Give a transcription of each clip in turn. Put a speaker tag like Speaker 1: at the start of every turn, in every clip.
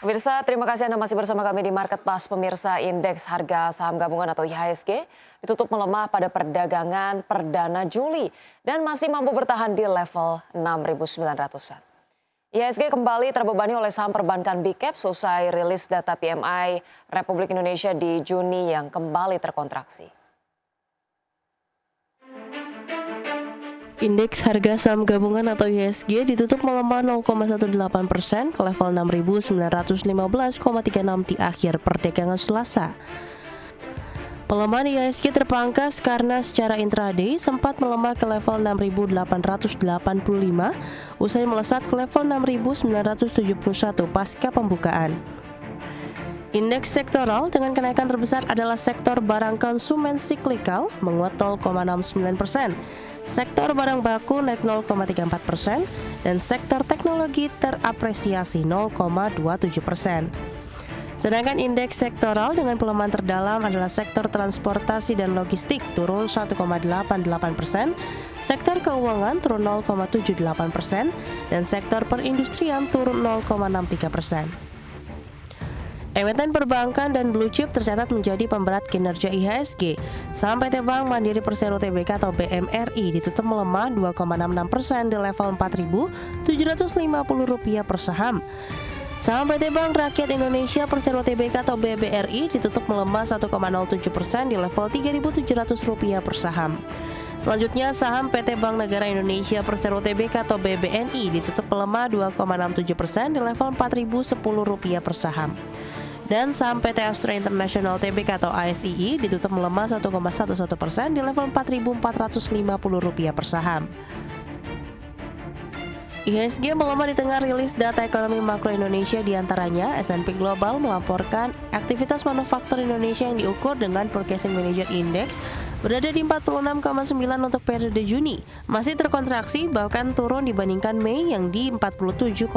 Speaker 1: Pemirsa, terima kasih Anda masih bersama kami di Market Pass. Pemirsa, indeks harga saham gabungan atau IHSG ditutup melemah pada perdagangan perdana Juli dan masih mampu bertahan di level 6.900-an. IHSG kembali terbebani oleh saham perbankan Big Cap selesai rilis data PMI Republik Indonesia di Juni yang kembali terkontraksi.
Speaker 2: Indeks harga saham gabungan atau IHSG ditutup melemah 0,18% ke level 6.915,36 di akhir perdagangan Selasa. Pelemahan IHSG terpangkas karena secara intraday sempat melemah ke level 6.885 usai melesat ke level 6.971 pasca pembukaan. Indeks sektoral dengan kenaikan terbesar adalah sektor barang konsumen siklikal menguat 0,69%. Sektor barang baku naik 0,34% dan sektor teknologi terapresiasi 0,27%. Sedangkan indeks sektoral dengan pelemahan terdalam adalah sektor transportasi dan logistik turun 1,88%, sektor keuangan turun 0,78% dan sektor perindustrian turun 0,63%. Emiten perbankan dan blue chip tercatat menjadi pemberat kinerja IHSG. Saham PT Bank Mandiri Persero Tbk atau BMRI ditutup melemah 2,66% di level Rp4.750 per saham. Saham PT Bank Rakyat Indonesia Persero Tbk atau BBRI ditutup melemah 1,07% di level Rp3.700 per saham. Selanjutnya, saham PT Bank Negara Indonesia Persero Tbk atau BBNI ditutup melemah 2,67% di level Rp4.010 per saham. Dan saham PT Astra International Tbk atau ASII ditutup melemah 1,11% di level Rp4.450 per saham. IHSG melemah di tengah rilis data ekonomi makro Indonesia, diantaranya S&P Global melaporkan aktivitas manufaktur Indonesia yang diukur dengan Purchasing Manager Index berada di 46,9 untuk periode Juni, masih terkontraksi bahkan turun dibandingkan Mei yang di 47,4.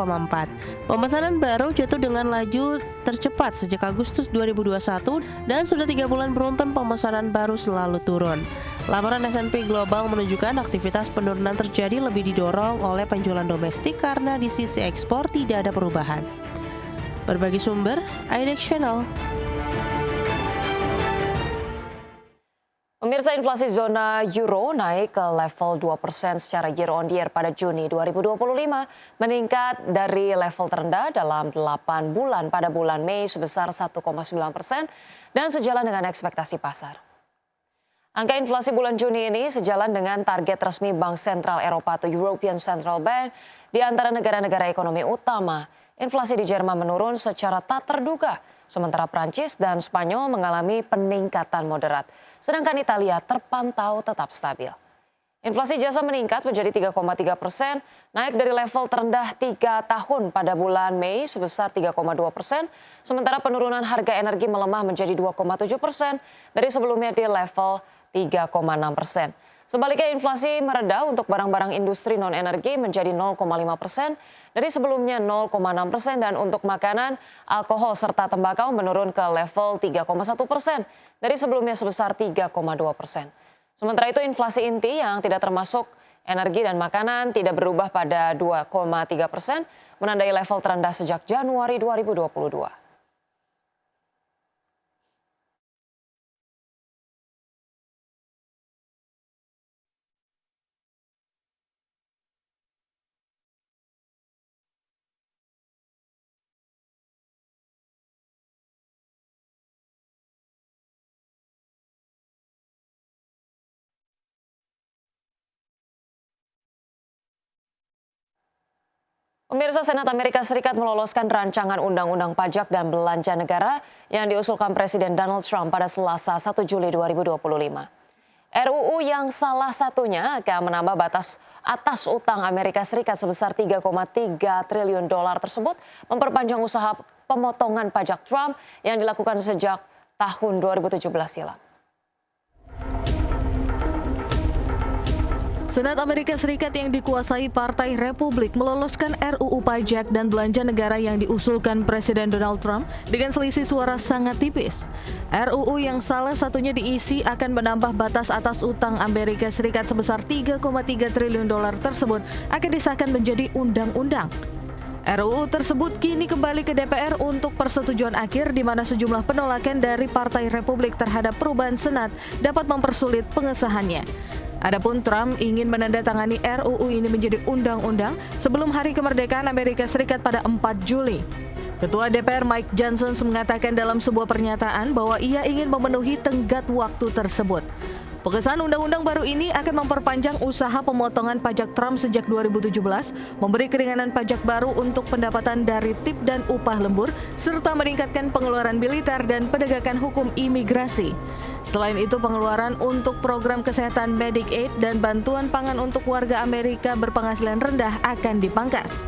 Speaker 2: Pemesanan baru jatuh dengan laju tercepat sejak Agustus 2021 dan sudah 3 bulan beruntun pemesanan baru selalu turun. Laporan S&P Global menunjukkan aktivitas penurunan terjadi lebih didorong oleh penjualan domestik karena di sisi ekspor tidak ada perubahan. Berbagi sumber, IDEX Channel.
Speaker 1: Pemirsa, inflasi zona euro naik ke level 2% secara year on year pada Juni 2025, meningkat dari level terendah dalam 8 bulan pada bulan Mei sebesar 1,9% dan sejalan dengan ekspektasi pasar. Angka inflasi bulan Juni ini sejalan dengan target resmi Bank Sentral Eropa atau European Central Bank. Di antara negara-negara ekonomi utama, inflasi di Jerman menurun secara tak terduga, sementara Prancis dan Spanyol mengalami peningkatan moderat. Sedangkan Italia terpantau tetap stabil. Inflasi jasa meningkat menjadi 3,3%, naik dari level terendah 3 tahun pada bulan Mei sebesar 3,2%, sementara penurunan harga energi melemah menjadi 2,7% dari sebelumnya di level 3,6%. Sebaliknya inflasi mereda untuk barang-barang industri non-energi menjadi 0,5% dari sebelumnya 0,6% dan untuk makanan, alkohol serta tembakau menurun ke level 3,1% dari sebelumnya sebesar 3,2%. Sementara itu inflasi inti yang tidak termasuk energi dan makanan tidak berubah pada 2,3%, menandai level terendah sejak Januari 2022. Pemirsa, Senat Amerika Serikat meloloskan rancangan undang-undang pajak dan belanja negara yang diusulkan Presiden Donald Trump pada Selasa 1 Juli 2025. RUU yang salah satunya akan menambah batas atas utang Amerika Serikat sebesar 3,3 triliun dolar tersebut, memperpanjang usaha pemotongan pajak Trump yang dilakukan sejak tahun 2017 silam.
Speaker 3: Senat Amerika Serikat yang dikuasai Partai Republik meloloskan RUU pajak dan belanja negara yang diusulkan Presiden Donald Trump dengan selisih suara sangat tipis. RUU yang salah satunya diisi akan menambah batas atas utang Amerika Serikat sebesar 3,3 triliun dolar tersebut akan disahkan menjadi undang-undang. RUU tersebut kini kembali ke DPR untuk persetujuan akhir di mana sejumlah penolakan dari Partai Republik terhadap perubahan Senat dapat mempersulit pengesahannya. Adapun Trump ingin menandatangani RUU ini menjadi undang-undang sebelum Hari Kemerdekaan Amerika Serikat pada 4 Juli. Ketua DPR Mike Johnson mengatakan dalam sebuah pernyataan bahwa ia ingin memenuhi tenggat waktu tersebut. Pengesahan undang-undang baru ini akan memperpanjang usaha pemotongan pajak Trump sejak 2017, memberi keringanan pajak baru untuk pendapatan dari tip dan upah lembur, serta meningkatkan pengeluaran militer dan penegakan hukum imigrasi. Selain itu, pengeluaran untuk program kesehatan Medicaid dan bantuan pangan untuk warga Amerika berpenghasilan rendah akan dipangkas.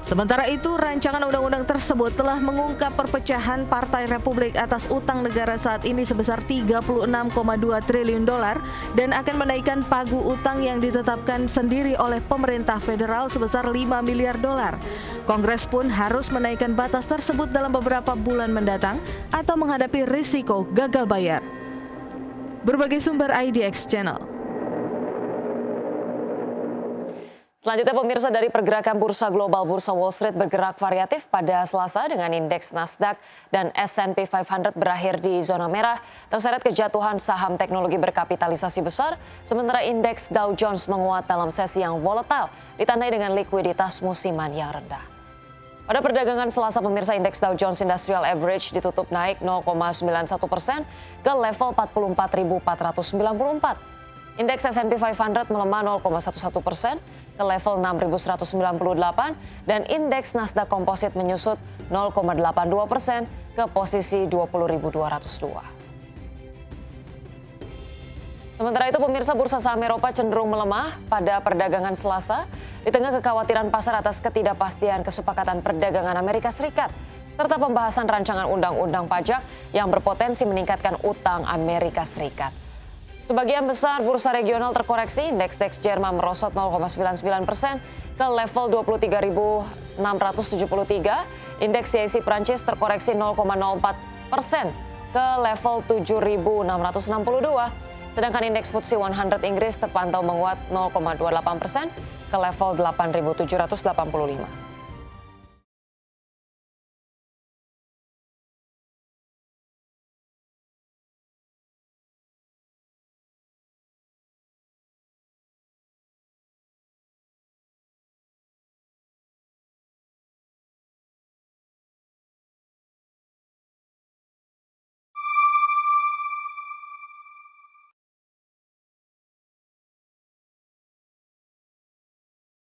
Speaker 3: Sementara itu, rancangan undang-undang tersebut telah mengungkap perpecahan Partai Republik atas utang negara saat ini sebesar 36,2 triliun dolar dan akan menaikkan pagu utang yang ditetapkan sendiri oleh pemerintah federal sebesar 5 miliar dolar. Kongres pun harus menaikkan batas tersebut dalam beberapa bulan mendatang atau menghadapi risiko gagal bayar. Berbagai sumber IDX Channel.
Speaker 1: Selanjutnya pemirsa, dari pergerakan bursa global, bursa Wall Street bergerak variatif pada Selasa dengan indeks Nasdaq dan S&P 500 berakhir di zona merah terseret kejatuhan saham teknologi berkapitalisasi besar, sementara indeks Dow Jones menguat dalam sesi yang volatile ditandai dengan likuiditas musiman yang rendah. Pada perdagangan Selasa pemirsa, indeks Dow Jones Industrial Average ditutup naik 0,91% ke level 44.494. Indeks S&P 500 melemah 0,11% ke level 6.198 dan indeks Nasdaq Composite menyusut 0,82% ke posisi 20.202. Sementara itu pemirsa, bursa saham Eropa cenderung melemah pada perdagangan Selasa di tengah kekhawatiran pasar atas ketidakpastian kesepakatan perdagangan Amerika Serikat serta pembahasan rancangan undang-undang pajak yang berpotensi meningkatkan utang Amerika Serikat. Sebagian besar bursa regional terkoreksi, indeks DAX Jerman merosot 0,99% ke level 23.673, indeks CAC Prancis terkoreksi 0,04% ke level 7.662, sedangkan indeks FTSE 100 Inggris terpantau menguat 0,28% ke level 8.785.